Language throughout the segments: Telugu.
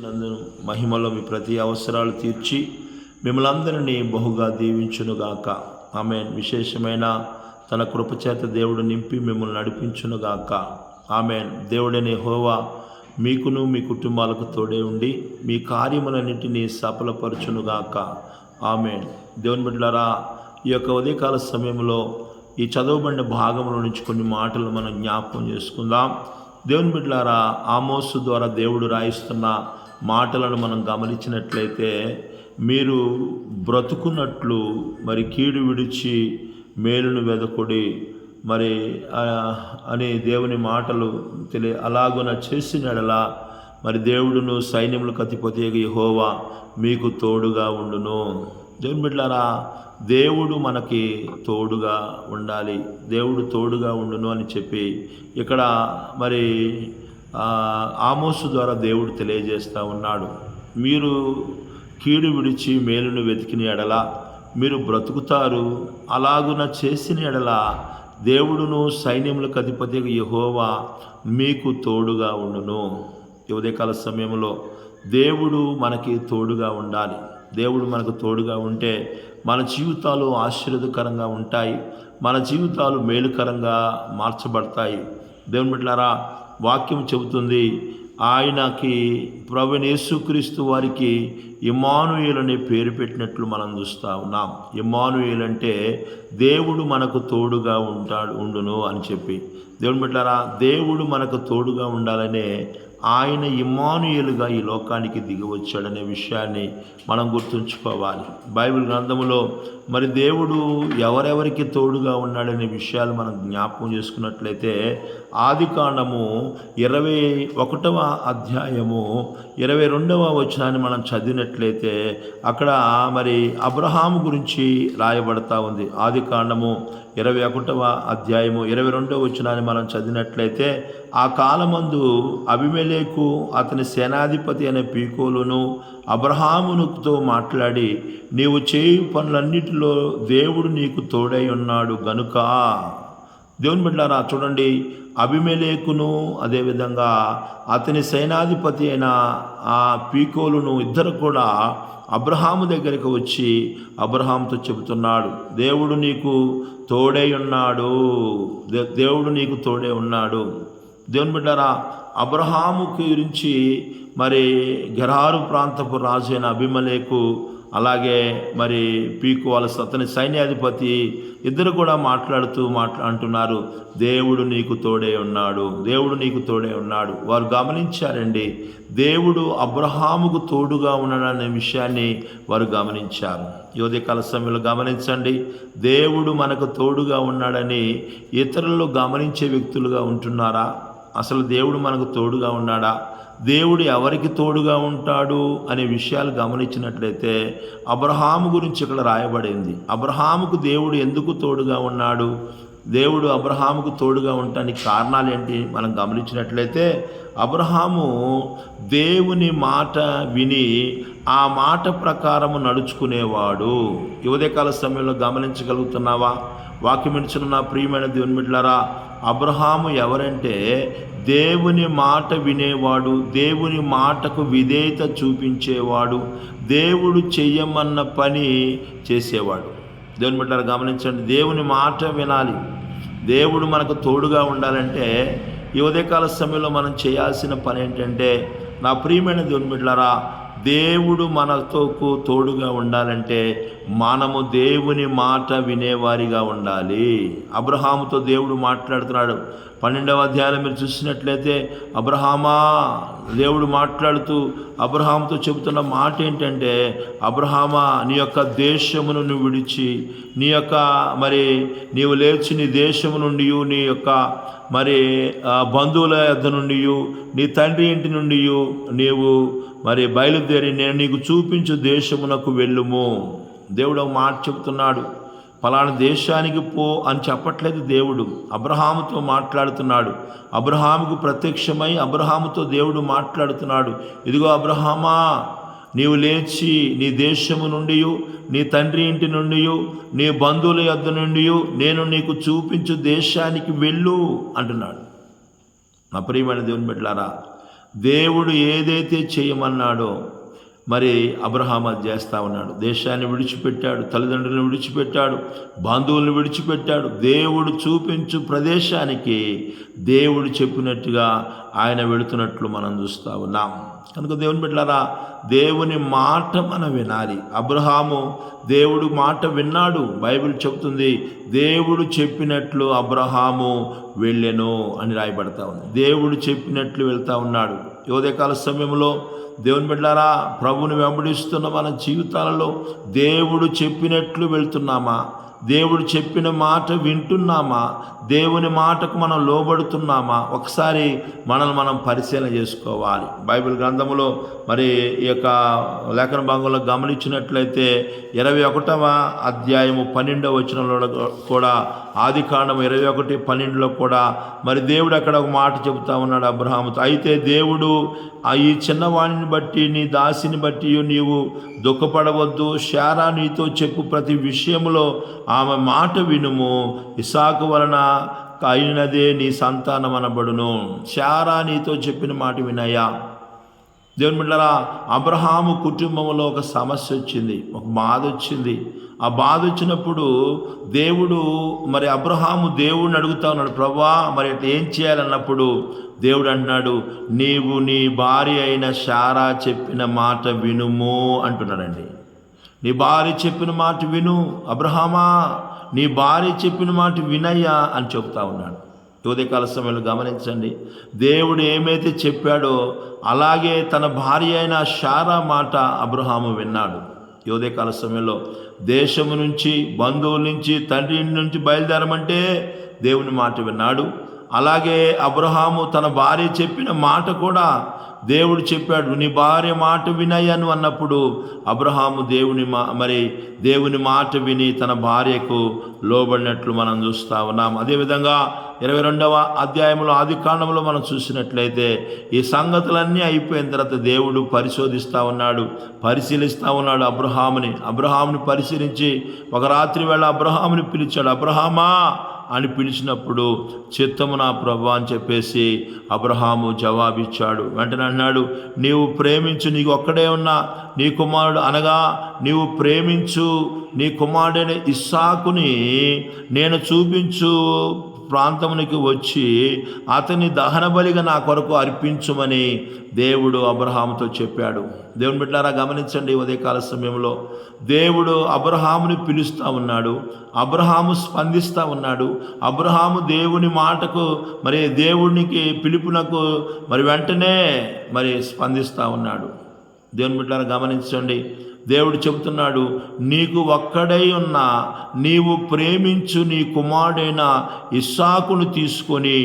నందును మహిమలో మీ ప్రతి అవసరాలు తీర్చి మిమ్మల్ని అందరినీ బహుగా దీవించునుగాక. ఆమేన్. విశేషమైన తన కృపచేత దేవుడు నింపి మిమ్మల్ని నడిపించునుగాక. ఆమేన్. దేవుడైన యెహోవా మీకును మీ కుటుంబాలకు తోడే ఉండి మీ కార్యములన్నింటినీ సఫలపరచునుగాక. ఆమేన్. దేవుని బిడ్డలారా, ఈ యొక్క ఉదయకాల సమయంలో ఈ చదవబడిన భాగంలో నుంచి కొన్ని మాటలు మనం జ్ఞాపకం చేసుకుందాం. దేవుని బిడ్డలారా, ఆమోసు ద్వారా దేవుడు రాయిస్తున్న మాటలను మనం గమనించినట్లయితే, మీరు బ్రతుకున్నట్లు మరి కీడు విడిచి మేలును వెదకుడి మరి అని దేవుని మాటలు అలాగున చేసినడలా మరి దేవుడును సైన్యములకు అధిపతి యెహోవా మీకు తోడుగా ఉండును. దేవుని బిడ్డలారా, దేవుడు మనకి తోడుగా ఉండాలి, దేవుడు తోడుగా ఉండును అని చెప్పి ఇక్కడ మరి ఆమోసు ద్వారా దేవుడు తెలియజేస్తూ ఉన్నాడు. మీరు కీడు విడిచి మేలును వెతికిన ఎడల మీరు బ్రతుకుతారు, అలాగున చేసిన ఎడల దేవుడును సైన్యములకు అధిపతి యెహోవా మీకు తోడుగా ఉండును. ఈ ఉదయకాల సమయంలో దేవుడు మనకి తోడుగా ఉండాలి. దేవుడు మనకు తోడుగా ఉంటే మన జీవితాలు ఆశీర్వాదకరంగా ఉంటాయి, మన జీవితాలు మేలుకరంగా మార్చబడతాయి. దేవుని బిడ్డలారా, వాక్యం చెబుతుంది, ఆయనకి ప్రభువైన యేసుక్రీస్తు వారికి ఇమ్మానుయేలు అనే పేరు పెట్టినట్లు మనం చూస్తూ ఉన్నాం. ఇమ్మానుయేలు అంటే దేవుడు మనకు తోడుగా ఉండును అని చెప్పి. దేవుని బిడ్డలారా, దేవుడు మనకు తోడుగా ఉండాలనే ఆయన ఇమ్మానుయేలుగా ఈ లోకానికి దిగి వచ్చాడనే విషయాన్ని మనం గుర్తుంచుకోవాలి. బైబిల్ గ్రంథములో మరి దేవుడు ఎవరెవరికి తోడుగా ఉన్నాడనే విషయాలు మనం జ్ఞాపకం చేసుకున్నట్లయితే, ఆదికాండము 21వ అధ్యాయము 22వ వచనాన్ని మనం చదివినట్లయితే అక్కడ మరి అబ్రహాము గురించి రాయబడతా ఉంది. ఆదికాండము 21వ అధ్యాయము 22వ వచనాన్ని మనం చదివినట్లయితే, ఆ కాలమందు అబీమెలెకు అతని సేనాధిపతి అనే పీకోలును అబ్రహాముతో మాట్లాడి, నీవు చేయు పనులన్నిటిలో దేవుడు నీకు తోడై ఉన్నాడు గనుక. దేవుని బిడ్డలారా, చూడండి, అబీమెలెకును అదేవిధంగా అతని సేనాధిపతి అయిన ఆ పీకోలును ఇద్దరు కూడా అబ్రహాము దగ్గరికి వచ్చి అబ్రహాముతో చెబుతున్నాడు, దేవుడు నీకు తోడై ఉన్నాడు, దేవుడు నీకు తోడై ఉన్నాడు. దేవుని బిడ్డలారా, అబ్రహాము గురించి మరి గెరారు ప్రాంతపు రాజు అయిన అబీమెలెకు అలాగే మరి పీకు వాళ్ళ అతని సైన్యాధిపతి ఇద్దరు కూడా అంటున్నారు, దేవుడు నీకు తోడే ఉన్నాడు, దేవుడు నీకు తోడే ఉన్నాడు. వారు గమనించారండి, దేవుడు అబ్రహాముకు తోడుగా ఉన్నాడనే విషయాన్ని వారు గమనించారు. ఈ ఉదయకాల సమయంలో గమనించండి, దేవుడు మనకు తోడుగా ఉన్నాడని ఇతరులు గమనించే వ్యక్తులుగా ఉంటున్నారా? అసలు దేవుడు మనకు తోడుగా ఉన్నాడా? దేవుడు ఎవరికి తోడుగా ఉంటాడు అనే విషయాలు గమనించినట్లయితే అబ్రహాము గురించి ఇక్కడ రాయబడింది. అబ్రహాముకు దేవుడు ఎందుకు తోడుగా ఉన్నాడు? దేవుడు అబ్రహాముకు తోడుగా ఉండటానికి కారణాలు ఏంటి మనం గమనించినట్లయితే, అబ్రహాము దేవుని మాట విని ఆ మాట ప్రకారము నడుచుకునేవాడు. ఈ ఉదయకాల సమయంలో గమనించగలుగుతున్నావా? వాక్యం వింటున్న నా ప్రియమైన దేవుని బిడ్డలారా, అబ్రహాము ఎవరంటే దేవుని మాట వినేవాడు, దేవుని మాటకు విధేయత చూపించేవాడు, దేవుడు చెయ్యమన్న పని చేసేవాడు. దేవుని బిడ్డలారా గమనించండి, దేవుని మాట వినాలి. దేవుడు మనకు తోడుగా ఉండాలంటే ఈ ఉదయకాల సమయంలో మనం చేయాల్సిన పని ఏంటంటే, నా ప్రియమైన దేవుని బిడ్డలారా, దేవుడు మనతో తోడుగా ఉండాలంటే మనము దేవుని మాట వినేవారిగా ఉండాలి. అబ్రహాముతో దేవుడు మాట్లాడుతున్నాడు. 12వ అధ్యాయంలో మీరు చూసినట్లయితే, అబ్రహామా, దేవుడు మాట్లాడుతూ అబ్రహాముతో చెబుతున్న మాట ఏంటంటే, అబ్రహామా, నీ యొక్క దేశమును నువ్వు విడిచి నీవు లేచి నీ దేశము నుండి, నీ యొక్క మరి బంధువుల యొద్ద నుండి, నీ తండ్రి ఇంటి నుండి నీవు మరి బయలుదేరి నేను నీకు చూపించు దేశమునకు వెళ్ళుము. దేవుడు ఒక మాట చెబుతున్నాడు, ఫలానా దేశానికి పో అని చెప్పట్లేదు. దేవుడు అబ్రహాముతో మాట్లాడుతున్నాడు. అబ్రహాముకు ప్రత్యక్షమై అబ్రహాముతో దేవుడు మాట్లాడుతున్నాడు, ఇదిగో అబ్రహామా, నీవు లేచి నీ దేశము నుండి, నీ తండ్రి ఇంటి నుండి, నీ బంధువుల యొద్ద నుండి నేను నీకు చూపించు దేశానికి వెళ్ళు అంటున్నాడు. నా ప్రియమైన దేవుని బిడ్డలారా, దేవుడు ఏదైతే చేయమన్నాడో మరి అబ్రహాము అది చేస్తూ ఉన్నాడు. దేశాన్ని విడిచిపెట్టాడు, తల్లిదండ్రులను విడిచిపెట్టాడు, బంధువులను విడిచిపెట్టాడు. దేవుడు చూపించు ప్రదేశానికి దేవుడు చెప్పినట్టుగా ఆయన వెళుతున్నట్లు మనం చూస్తూ ఉన్నాం. కనుక దేవుని బిడ్డలారా, దేవుని మాట మనం వినాలి. అబ్రహాము దేవుడు మాట విన్నాడు. బైబిల్ చెబుతుంది, దేవుడు చెప్పినట్లు అబ్రహాము వెళ్ళెను అని రాయబడతా ఉంది. దేవుడు చెప్పినట్లు వెళ్తూ ఉన్నాడు. ఈ ఉదయకాల సమయంలో దేవుని బిడ్డలారా, ప్రభువుని వెంబడిస్తున్న మన జీవితాలలో దేవుడు చెప్పినట్లు వెళ్తున్నామా? దేవుడు చెప్పిన మాట వింటున్నామా? దేవుని మాటకు మనం లోబడుతున్నామా? ఒకసారి మనల్ని మనం పరిశీలన చేసుకోవాలి. బైబిల్ గ్రంథంలో మరి ఈ యొక్క లేఖన భాగంలో గమనించినట్లయితే 21వ అధ్యాయము 12వ వచనంలో కూడా, ఆదికాండం 21:12లో కూడా మరి దేవుడు అక్కడ ఒక మాట చెబుతా ఉన్నాడు అబ్రహాముతో. అయితే దేవుడు ఈ చిన్నవాణిని బట్టి, నీ దాసిని బట్టి నీవు దుఃఖపడవద్దు. శారా నీతో చెప్పు ప్రతి విషయంలో ఆమె మాట వినుము. ఇస్సాకు వలన అయినదే నీ సంతానం అనబడును. శారా నీతో చెప్పిన మాట వినయ్యా. దేవుని బిడ్డలారా, అబ్రహాము కుటుంబంలో ఒక సమస్య వచ్చింది, ఒక బాధ వచ్చింది. ఆ బాధ వచ్చినప్పుడు మరి అబ్రహాము దేవుడిని అడుగుతా ఉన్నాడు, ప్రభువా మరి ఏం చేయాలన్నప్పుడు దేవుడు అంటున్నాడు, నీవు నీ భార్య అయిన శారా చెప్పిన మాట వినుము అంటున్నాడండి. నీ భార్య చెప్పిన మాట విను అబ్రహామా, నీ భార్య చెప్పిన మాట వినయ్యా అని చెప్తా ఉన్నాడు. ఉదయకాల సమయంలో గమనించండి, దేవుడు ఏమైతే చెప్పాడో అలాగే తన భార్య అయిన శారా మాట అబ్రహాము విన్నాడు. ఉదయకాల సమయంలో దేశము నుంచి, బంధువుల నుంచి, తండ్రి నుంచి బయలుదేరమంటే దేవుని మాట విన్నాడు. అలాగే అబ్రహాము తన భార్య చెప్పిన మాట కూడా దేవుడు చెప్పాడు, నీ భార్య మాట వినయ్యను అన్నప్పుడు అబ్రహాము దేవుని మాట విని తన భార్యకు లోబడినట్లు మనం చూస్తూ ఉన్నాం. అదేవిధంగా 22వ అధ్యాయంలో ఆదికాండంలో మనం చూసినట్లయితే ఈ సంగతులన్నీ అయిపోయిన తర్వాత దేవుడు పరిశీలిస్తూ ఉన్నాడు అబ్రహాముని పరిశీలించి ఒక రాత్రి వేళ అబ్రహాముని పిలిచాడు. అబ్రహామా అని పిలిచినప్పుడు చిత్తము నా ప్రభు అని చెప్పేసి అబ్రహాము జవాబిచ్చాడు. వెంటనే అన్నాడు, నీవు ప్రేమించు, నీకు ఒక్కడే ఉన్న నీ కుమారుడు అనగా నీవు ప్రేమించు నీ కుమారుడైన ఇస్సాకుని నేను చూపించు ప్రాంతమునికి వచ్చి అతని దహన బలిగా నా కొరకు అర్పించుమని దేవుడు అబ్రహాముతో చెప్పాడు. దేవుని బిడ్డలారా గమనించండి, ఉదయకాల సమయంలో దేవుడు అబ్రహాముని పిలుస్తూ ఉన్నాడు, అబ్రహాము స్పందిస్తూ ఉన్నాడు. అబ్రహాము దేవుని మాటకు దేవునికి పిలుపునకు వెంటనే స్పందిస్తూ ఉన్నాడు. దేవుని బిడ్డలారా గమనించండి, దేవుడు చెబుతున్నాడు, నీకు ఒక్కడై ఉన్న నీవు ప్రేమించు నీ కుమారుడైన ఇస్సాకును తీసుకొని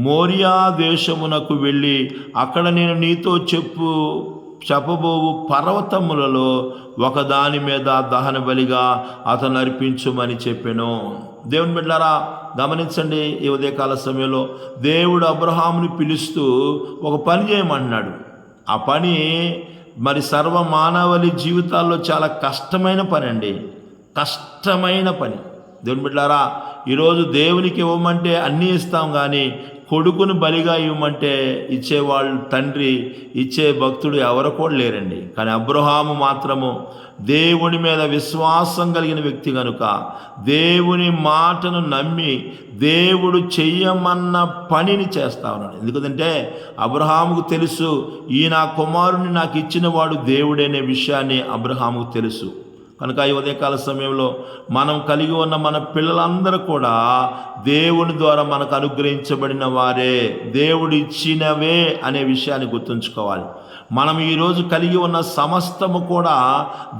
మోరియా దేశమునకు వెళ్ళి అక్కడ నేను నీతో చెప్పబోవు పర్వతములలో ఒకదాని మీద దహన బలిగా అతను అర్పించుమని చెప్పెను. దేవుని బిడ్డలారా గమనించండి, ఈ ఉదయకాల సమయంలో దేవుడు అబ్రహాముని పిలుస్తూ ఒక పని చేయమంటున్నాడు. ఆ పని సర్వ మానవాళి జీవితాల్లో చాలా కష్టమైన పని అండి, కష్టమైన పని. దేవుని బిడ్డలారా, ఈరోజు దేవునికి ఇవ్వమంటే అన్నీ ఇస్తాం, కానీ కొడుకును బలిగా ఇవ్వమంటే ఇచ్చేవాళ్ళు, తండ్రి ఇచ్చే భక్తుడు ఎవరు కూడా లేరండి. కానీ అబ్రహాము మాత్రము దేవుని మీద విశ్వాసం కలిగిన వ్యక్తి కనుక దేవుని మాటను నమ్మి దేవుడు చెయ్యమన్న పనిని చేస్తా ఉన్నాడు. ఎందుకంటే అబ్రహాముకు తెలుసు, ఈ నా కుమారుని నాకు ఇచ్చిన వాడు దేవుడనే విషయాన్ని అబ్రహాముకు తెలుసు. కనుక ఈ ఉదయకాల సమయంలో మనం కలిగి ఉన్న మన పిల్లలందరూ కూడా దేవుని ద్వారా మనకు అనుగ్రహించబడిన వారే, దేవుడు ఇచ్చినవే అనే విషయాన్ని గుర్తుంచుకోవాలి. మనం ఈరోజు కలిగి ఉన్న సమస్తము కూడా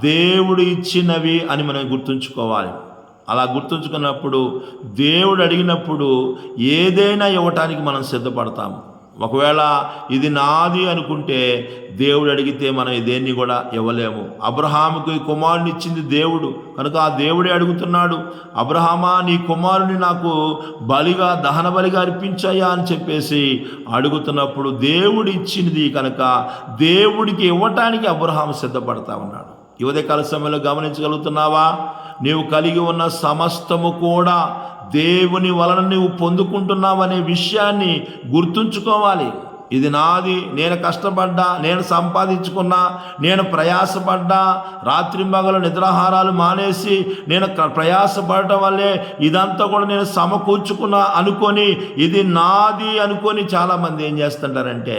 దేవుడు ఇచ్చినవి అని మనం గుర్తుంచుకోవాలి. అలా గుర్తుంచుకున్నప్పుడు దేవుడు అడిగినప్పుడు ఏదైనా ఇవ్వటానికి మనం సిద్ధపడతాము. ఒకవేళ ఇది నాది అనుకుంటే దేవుడు అడిగితే మనం దేన్ని కూడా ఇవ్వలేము. అబ్రహాముకి కుమారుని ఇచ్చింది దేవుడు కనుక ఆ దేవుడే అడుగుతున్నాడు, అబ్రహామా నీ కుమారుని నాకు బలిగా దహన బలిగా అర్పించాయా అని చెప్పేసి అడుగుతున్నప్పుడు దేవుడు ఇచ్చినది కనుక దేవుడికి ఇవ్వటానికి అబ్రహాము సిద్ధపడతా ఉన్నాడు. ఈ ఉదయకాల సమయంలో గమనించగలుగుతున్నావా? నీవు కలిగి ఉన్న సమస్తము కూడా దేవుని వలన నీవు పొందుకుంటున్నావనే విషయాన్ని గుర్తుంచుకోవాలి. ఇది నాది, నేను కష్టపడ్డా, నేను సంపాదించుకున్నా, నేను ప్రయాసపడ్డా, రాత్రింబగలు నిద్రాహారాలు మానేసి నేను ప్రయాసపడటం వల్లే ఇదంతా కూడా నేను సమకూర్చుకున్నా అనుకొని ఇది నాది అనుకొని చాలామంది ఏం చేస్తుంటారంటే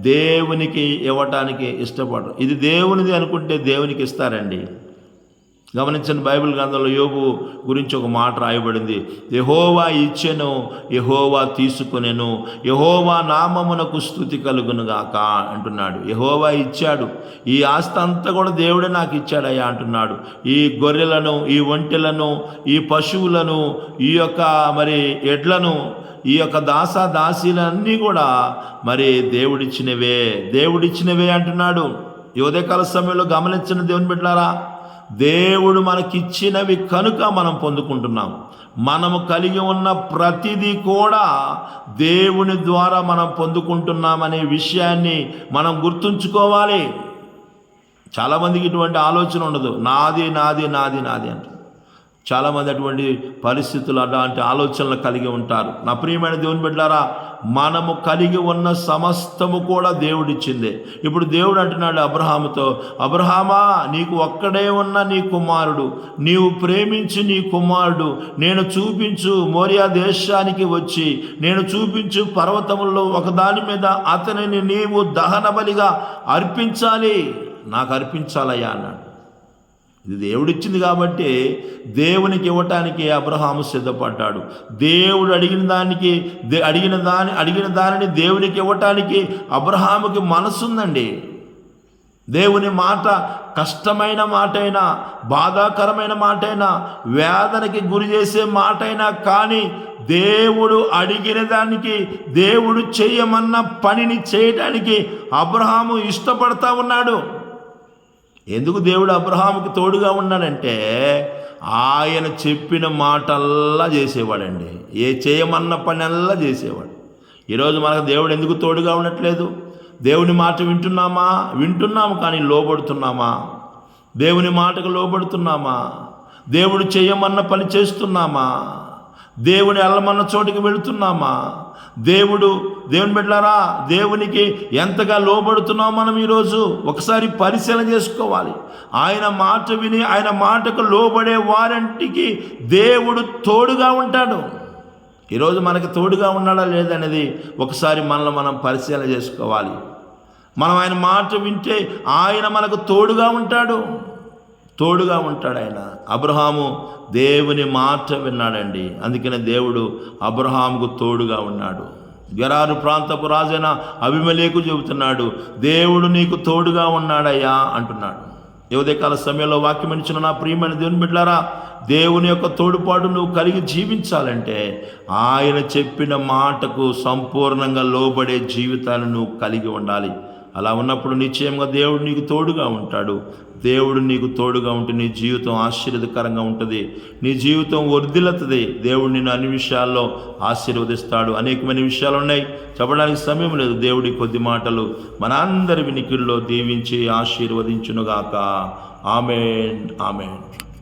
దేవునికి ఇవ్వటానికి ఇష్టపడరు. ఇది దేవునిది అనుకుంటే దేవునికి ఇస్తారండి. గమనించండి, బైబిల్ గ్రంథంలో యోబు గురించి ఒక మాట రాయబడింది. యెహోవా ఇచ్చెను, యెహోవా తీసుకొనెను, యెహోవా నామమునకు స్తుతి కలుగునుగాక అంటున్నాడు. యెహోవా ఇచ్చాడు, ఈ ఆస్తి అంతా కూడా దేవుడే నాకు ఇచ్చాడయ్యా అంటున్నాడు. ఈ గొర్రెలను, ఈ ఒంటెలను, ఈ పశువులను, ఈ యొక్క మరి ఎడ్లను, ఈ యొక్క దాసీలన్నీ కూడా మరి దేవుడిచ్చినవే అంటున్నాడు. ఈ ఉదయకాల సమయంలో గమనించిన దేవుని బిడ్డలారా, దేవుడు మనకిచ్చినవి కనుక మనం పొందుకుంటున్నాం. మనము కలిగి ఉన్న ప్రతిదీ కూడా దేవుని ద్వారా మనం పొందుకుంటున్నామనే విషయాన్ని మనం గుర్తుంచుకోవాలి. చాలామందికి ఇటువంటి ఆలోచన ఉండదు. నాది నాది నాది నాది అంట. చాలామంది అటువంటి పరిస్థితులు, అలాంటి ఆలోచనలు కలిగి ఉంటారు. నా ప్రియమైన దేవుని బిడ్డలారా, మనము కలిగి ఉన్న సమస్తము కూడా దేవుడిచ్చిందే. ఇప్పుడు దేవుడు అంటున్నాడు అబ్రహాముతో, అబ్రహామా, నీకు ఒక్కడే ఉన్న నీ కుమారుడు, నీవు ప్రేమించి నీ కుమారుడు నేను చూపించు మోరియా దేశానికి వచ్చి నేను చూపించు పర్వతముల్లో ఒకదాని మీద అతనిని నీవు దహన బలిగా అర్పించాలి, నాకు అర్పించాలయ్యా అన్నాడు. ఇది దేవుడిచ్చింది కాబట్టి దేవునికి ఇవ్వటానికి అబ్రహాము సిద్ధపడ్డాడు. దేవుడు అడిగిన దానిని దేవునికి ఇవ్వటానికి అబ్రహాముకి మనసుందండి. దేవుని మాట కష్టమైన మాటైనా, బాధాకరమైన మాటైనా, వేదనకి గురి చేసే మాటైనా కానీ దేవుడు అడిగిన దానికి, దేవుడు చేయమన్న పనిని చేయటానికి అబ్రహాము ఇష్టపడతా ఉన్నాడు. ఎందుకు దేవుడు అబ్రహాముకి తోడుగా ఉన్నాడంటే ఆయన చెప్పిన మాటల్లా చేసేవాడండి. చేయమన్న పనల్లా చేసేవాడు. ఈరోజు మనకు దేవుడు ఎందుకు తోడుగా ఉండట్లేదు? దేవుని మాట వింటున్నాము కానీ లోబడుతున్నామా? దేవుని మాటకు లోబడుతున్నామా? దేవుడు చేయమన్న పని చేస్తున్నామా? దేవుని వెళ్ళమన్న చోటికి వెళుతున్నామా? దేవుని బిడ్డలారా, దేవునికి ఎంతగా లోబడుతున్నాం మనం ఈరోజు ఒకసారి పరిశీలన చేసుకోవాలి. ఆయన మాట విని ఆయన మాటకు లోబడే వారంటికి దేవుడు తోడుగా ఉంటాడు. ఈరోజు మనకి తోడుగా ఉన్నాడా లేదనేది ఒకసారి మనల్ని మనం పరిశీలన చేసుకోవాలి. మనం ఆయన మాట వింటే ఆయన మనకు తోడుగా ఉంటాడు ఆయన. అబ్రహాము దేవుని మాట విన్నాడండి. అందుకనే దేవుడు అబ్రహాముకు తోడుగా ఉన్నాడు. గెరారు ప్రాంతపు రాజైన అబీమెలెకు చెబుతున్నాడు, దేవుడు నీకు తోడుగా ఉన్నాడయ్యా అంటున్నాడు. ఈ ఉదయకాల సమయంలో వాక్యం ఇచ్చిన నా ప్రియమైన దేవుని బిడ్డలారా, దేవుని యొక్క తోడుపాటు నువ్వు కలిగి జీవించాలంటే ఆయన చెప్పిన మాటకు సంపూర్ణంగా లోబడే జీవితాన్ని నువ్వు కలిగి ఉండాలి. అలా ఉన్నప్పుడు నిశ్చయంగా దేవుడు నీకు తోడుగా ఉంటాడు. దేవుడు నీకు తోడుగా ఉంటే నీ జీవితం ఆశీర్వదకరంగా ఉంటుంది, నీ జీవితం వర్ధిల్లుతుంది. దేవుడు నిన్ను అన్ని విషయాల్లో ఆశీర్వదిస్తాడు. అనేకమైన విషయాలు ఉన్నాయి, చెప్పడానికి సమయం లేదు. దేవుడి కొద్ది మాటలు మనందరి వినికిడిలో దీవించి ఆశీర్వదించునుగాక. ఆమేన్, ఆమేన్.